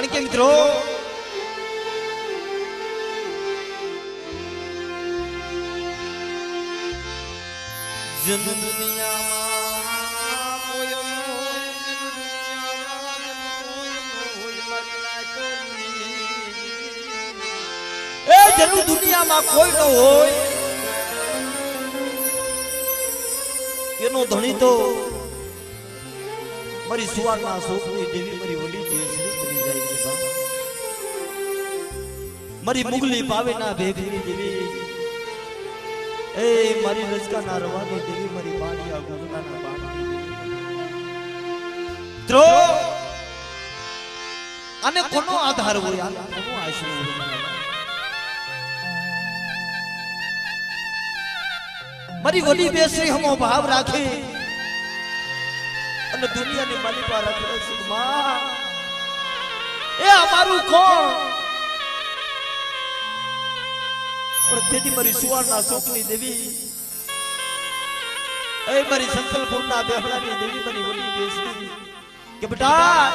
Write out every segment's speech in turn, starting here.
કારણ કે મિત્રો જન દુનિયામાં કોઈ એ જરૂર દુનિયામાં કોઈ ન હોય એનો ધણી તો મારી સુવારના શોકની દેવી મારી વડી દેશની બની જાય છે બા મારી મુગલી પાવેના ભેગની દેવી એ મારી રજકાના રવાની દેવી મારી બાણિયા ગુગલાના બાણની દેવી ત્રો આને કોનો આધાર હોય આને કોનો આશરો હોય મારી વડી બેસરી હમો ભાવ રાખી અને દુનિયાની માલિકા રખડે છે માં એ અમારું કોણ પણ તેથી મારી સુવારના શોકની દેવી એ મારી સંકલ્પના બેહડાની દેવી મારી વડી બેસરી કે બેટા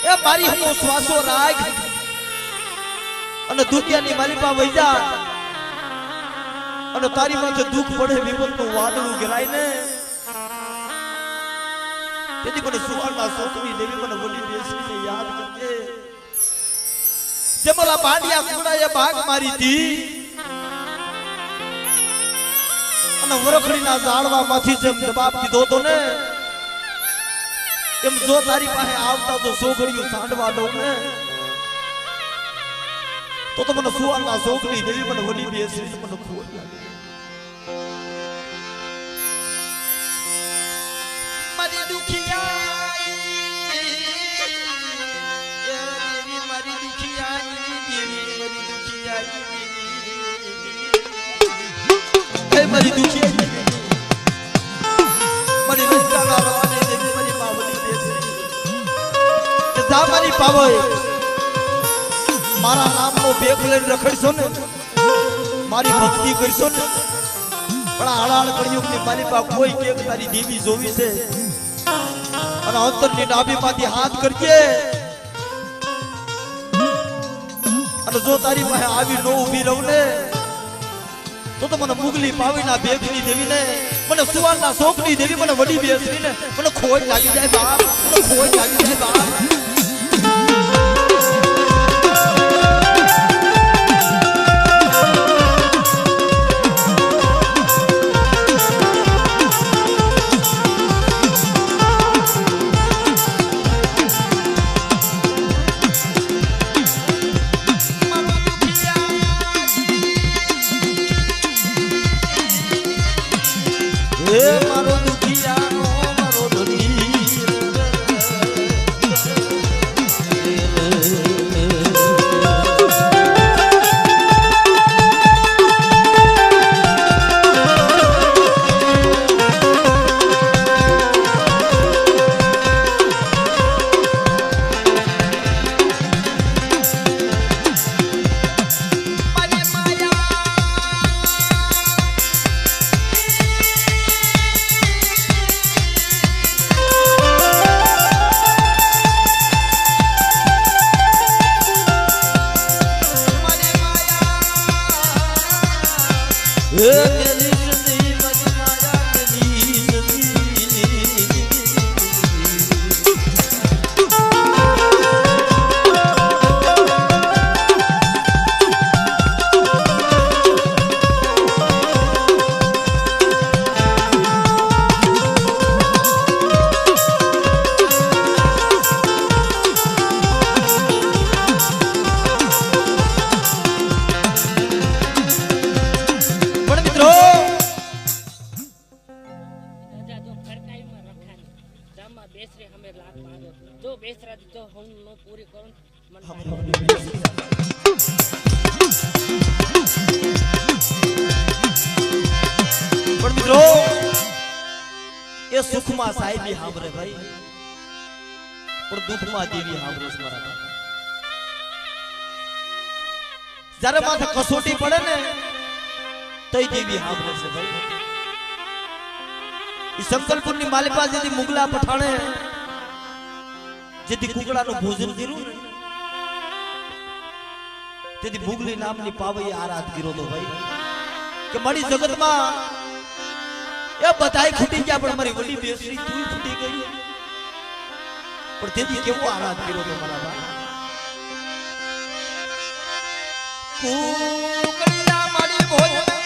એ મારી હમો શ્વાસો રાખ અને દુનિયાની માલિકા વઈ જા અને તારી માથે દુઃખ પડે વિપતનું વાદળું ઘેરાય ને તેથી મને સુવારના શોકની દેવી મને વડી બેસરીને યાદ કરજે જેમલા પાંડિયા કુડાએ ભાગ મારી હતી અને વરખડીના ઝાડવામાંથી જેમ જવાબ દીધો તો ને એમ જો તારી પાસે આવતા તો સોગડિયું સાંડવા દઉં ને તો મને સુવારના શોકની દેવી મને વડી બેસરી મને ખોટ લાગે મારી દુખિયાઈ દેવી મારી દુખિયાઈ દેવી મારી દુખિયાઈ હે મારી દુખિયાઈ મારી રજકાના રવાને દેવી મારી પાવની બેસરી કે જા મારી પાવોય મારા નામનો ભેખ લઈને રખડશો ને મારી ભક્તિ કરશો ને પણ હળાળ કળિયુગની મારી પાસે કોઈ કે તારી દેવી જોવી છે અને અંતરની ડાબીમાંથી હાથ કરજે અને જો તારી પાસે આવી નો ઊભી રહું ને તો મને મુગલી પાવીના ભેખની દેવી ને મને સુવારના શોકની દેવી મને વડી બેસરી ને મને ખોજ લાગી જાય બાપ મને ખોજ લાગી જાય બાપ મારો દુખિયાનો મારો ધણી બેસરે હમે લાખ મારો જો બેસરા તો હું નો પૂરી કરું મન પણ મિત્રો એ સુખમાં સાહેબી હાંભરે ભાઈ પણ દુઃખમાં દેવી હાંભરે છે મારા બાપ જ્યારે માથે કસોટી પડે ને તઈ દેવી હાંભરે છે ભાઈ સંકલ્પુરની માલિકા જેથી મુગલા પઠાણે જેથી કુકડાનું ભોજન કર્યું ને તેથી ભૂગલી નામની પાવઈ આરાધ કર્યો તો ભાઈ કે મારી જગતમાં એ બધાય ખૂટી ગયા પણ મારી વડી બેસરી તું ખૂટી ગઈ પણ તેથી કેવો આરાધ કર્યો તો મારા બા કુકડિયા મારી ભોજન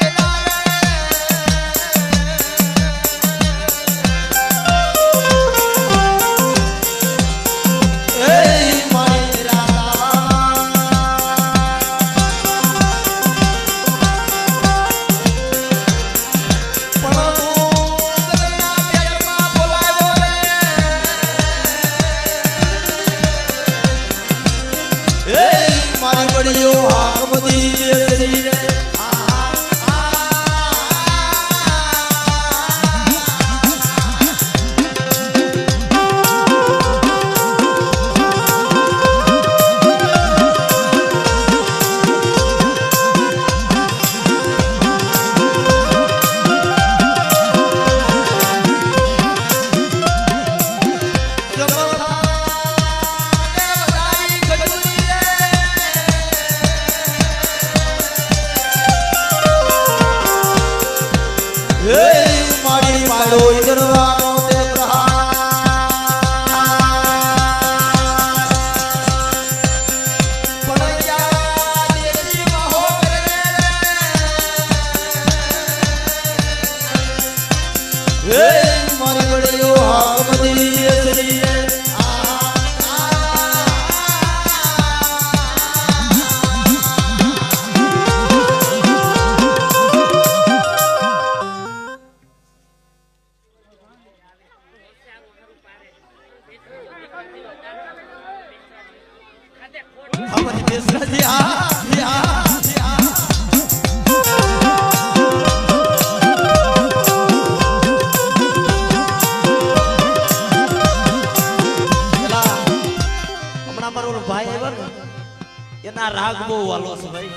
રાગ બહુ વાલો છે ભાઈ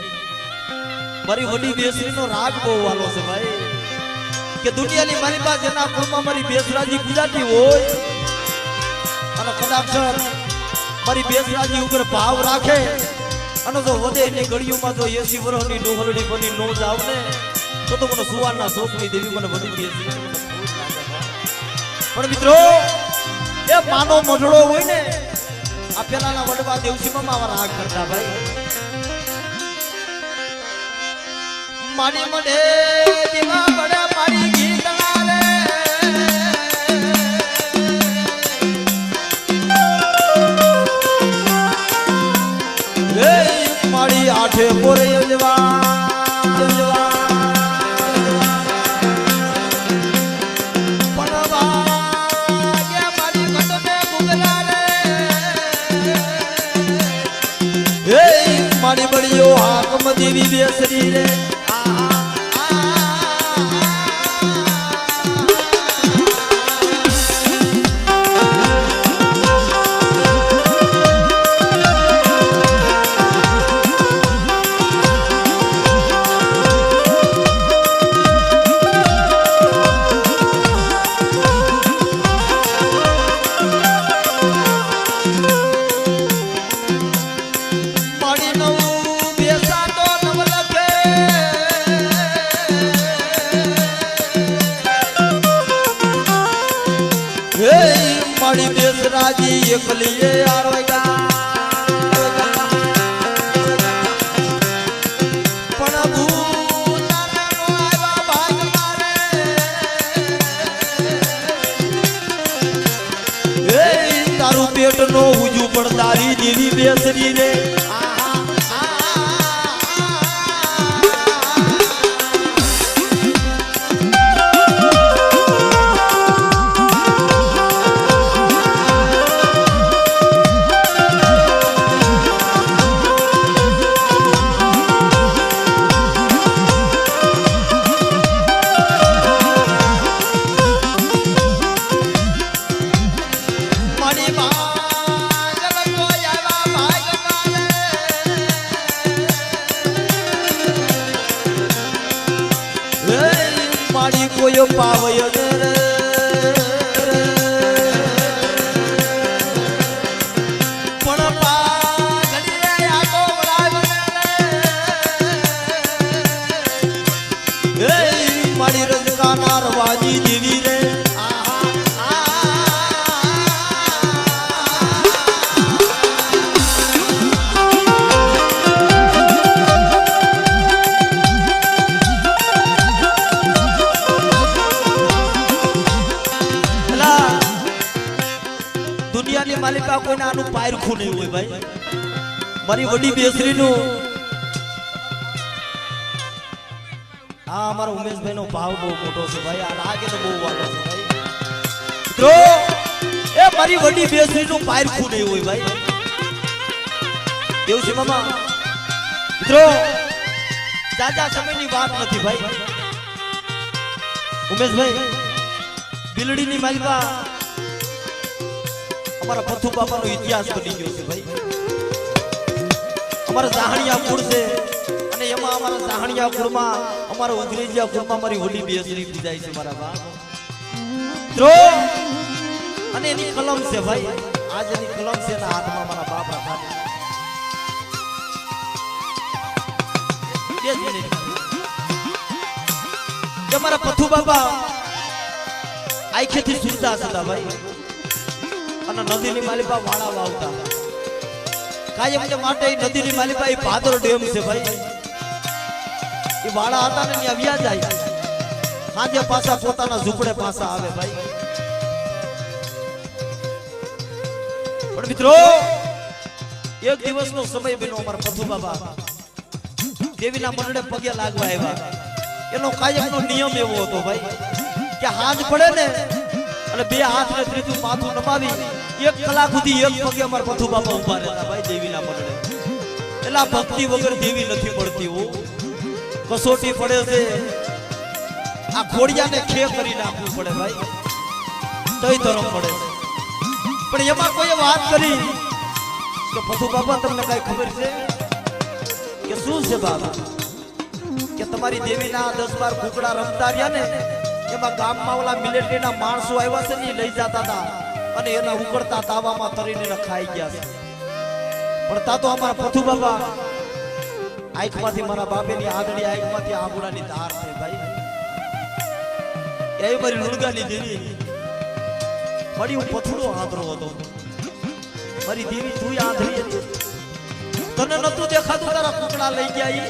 મારી વડી બેસરીનો રાગ બહુ વાલો છે ભાઈ કે દુનિયાની મારી પાસે જેના કુળમાં મારી બેસરાજી ગુજરાતી હોય અને કદાચ મારી બેસરાજી ઉપર ભાવ રાખે અને જો વધે ને ગળીઓમાં જો 80 વર્ષની ડોહલડી બની નો જાવ ને તો મને સુવારના શોખની દેવી મને વડી બેસરી પણ મિત્રો એ માનો મઢડો હોય ને આ પેલાના વડવા દેવસીમાં આવા રાગ કરતા ભાઈ મારી મડે દીવા બડે મારી ગીતના રે મારી આઠે પોરે જવા મારી બળીઓ હાકમ દેવી બેસરી રે મારી બેસરાજી એકલીએ આરોગા પણ ભૂતાનો આવ્યા ભાગ મારે એ તારું પેટ નો ઉજુ પણ તારી દેવી બેસરી રે કોયો પાવયો રે પણ પાઘડીએ આકો વળાવ્યો વાજી દેવી રે દુનિયાની માલિકા કોઈને આનું પાયરખું નહીં હોય ભાઈ મારી વડી બેસરી નું આ અમારા ઉમેશભાઈ નો ભાવ બહુ મોટો છે ભાઈ આ રાગે તો બહુ વાળો છે ભાઈ મિત્રો એ મારી વડી બેસરી નું પાયરખું નહીં હોય ભાઈ એવું છે મામા મિત્રો જાજા સમયની વાત નથી ભાઈ ઉમેશભાઈ બિલડીની માલિકા અમારા પથુ બાપાનો ઇતિહાસ બની ગયો છે ભાઈ અમારા જાહણિયા કુળ છે અને એમાં અમારા જાહણિયા કુળમાં અમારા ઉગરેજિયા કુળમાં મારી વડી બેસરી પૂજાય છે મારા બાપ મિત્રો અને એની કલમ છે ભાઈ આજ એની કલમ છે એના હાથમાં મારા બાપ રાખા છે અમારા પથુ બાપા આખેથી સુરદાસ હતા ભાઈ અને નદીની માલિકા વાળા વાવતા કાયમ ને માટે નદીની માલિકા એ ભાદર ડેમ છે ભાઈ એ વાળા હતા ને ત્યાં વ્યા જાય સાંજે પાછા પોતાના ઝૂંપડે પાછા આવે ભાઈ પણ મિત્રો એક દિવસનો સમય બન્યો અમારા પથુ બાબા દેવીના મંડળે પગે લાગવા આવ્યા એનો કાયમનો નિયમ એવો હતો ભાઈ કે હાથ પડે ને અને બે હાથ ને ત્રીજું માથું નમાવી 1 કલાક સુધી એક પગે અમાર પથુ બાપા ઉભા રહેતા ભાઈ દેવીના મંડળે એલા ભક્તિ વગર દેવી નથી પડતી હો કસોટી પડે છે આ ઘોડિયાને ખે કરી નાખવું પડે ભાઈ તોય ધરમ પડે પણ એમાં કોઈ વાત કરી કે પથુ બાપા તમને કઈ ખબર છે કે શું છે બાબા કે તમારી દેવીના 10-12 કુકડા રમતા રહ્યા ને એમાં ગામમાં ઓલા મિલિટરીના માણસો આવ્યા છે ને લઈ જતા હતા અને એના ઉકળતા તાવામાં તરીને ખાઈ ગયા છે પણ તા તો અમારા પથુ બાબા આંખમાંથી મારા બાપેની આગળી આંખમાંથી આંગુડાની ધાર છે ભાઈ એ મારી લુણગાની દેવી મારી હું પથુડો આંધળો હતો મારી દેવી તું આંધળી હતી તને નતું દેખાતું તારા કુકડા લઈ ગયા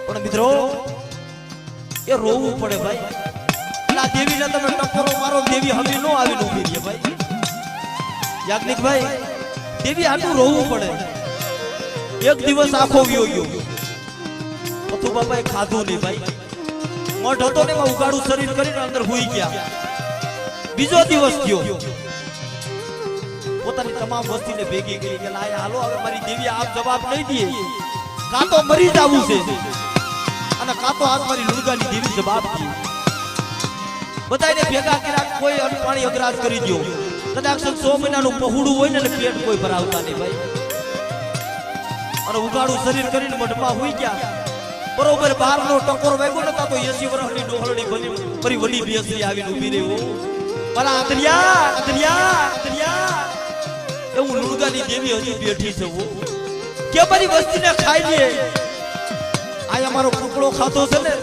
પણ મિત્રો એ રોવું પડે ભાઈ આ દેવીને તમે ટકોરો મારો દેવી હવે નો આવીને ઊભી રહે ભાઈ યાજ્ઞિક ભાઈ દેવી આટલું રોવું પડે એક દિવસ આખો વ્યો ગયો પથુ બાપાએ ખાધું નહીં ભાઈ મઠ હતો ને એમાં ઉગાડું શરીર કરીને અંદર હુઈ ગયા બીજો દિવસ થયો પોતાની તમામ વસ્તીને ભેગી કરી કે લાય હાલો હવે મારી દેવી આપ જવાબ નહીં દે કાં તો મરી જાવું છે અને કાં તો આજ મારી લુણગાની દેવી જવાબ દે બધાને ભેગા કર્યા કોઈ અનપાણી અગ્રાજ કરી દો કદાચ 100 મહિનાનું પહોળું હોય ને પેટ કોઈ ભરાવતા નહીં ભાઈ અને ઉગાડું શરીર કરીને મઢમાં હુઈ ગયા બરોબર 12 નો ટકોર વાગ્યો નતા તો 80 વર્ષની ડોહળડી બની ફરી વડી બેસરી આવીને ઊભી રહી હો ભલા આતરિયા એવું લુણગાની દેવી હજી બેઠી છે હો કે મારી વસ્તીને ખાઈ લે આ અમારો કુકડો ખાતો છે ને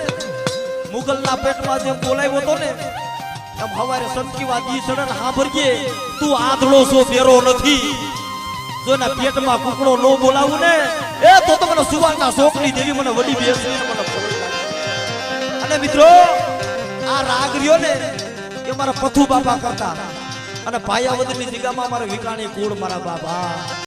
મુગલના પેટમાં જેમ બોલાવ્યો તો ને એમ હવારે સંતકીવા દી સડન હાંભરજે તું આંધળો છો બેરો નથી જો ના પેટમાં કુકડો નો બોલાવું ને એ તો મને સુવારના શોકની દેવી મને વડી બેસરી મને અને મિત્રો આ રાગ રહ્યો ને એ મારા પથુ બાપા કરતા અને ભાયાવદની જગ્યામાં મારા વિકાણી કુળ મારા બાબા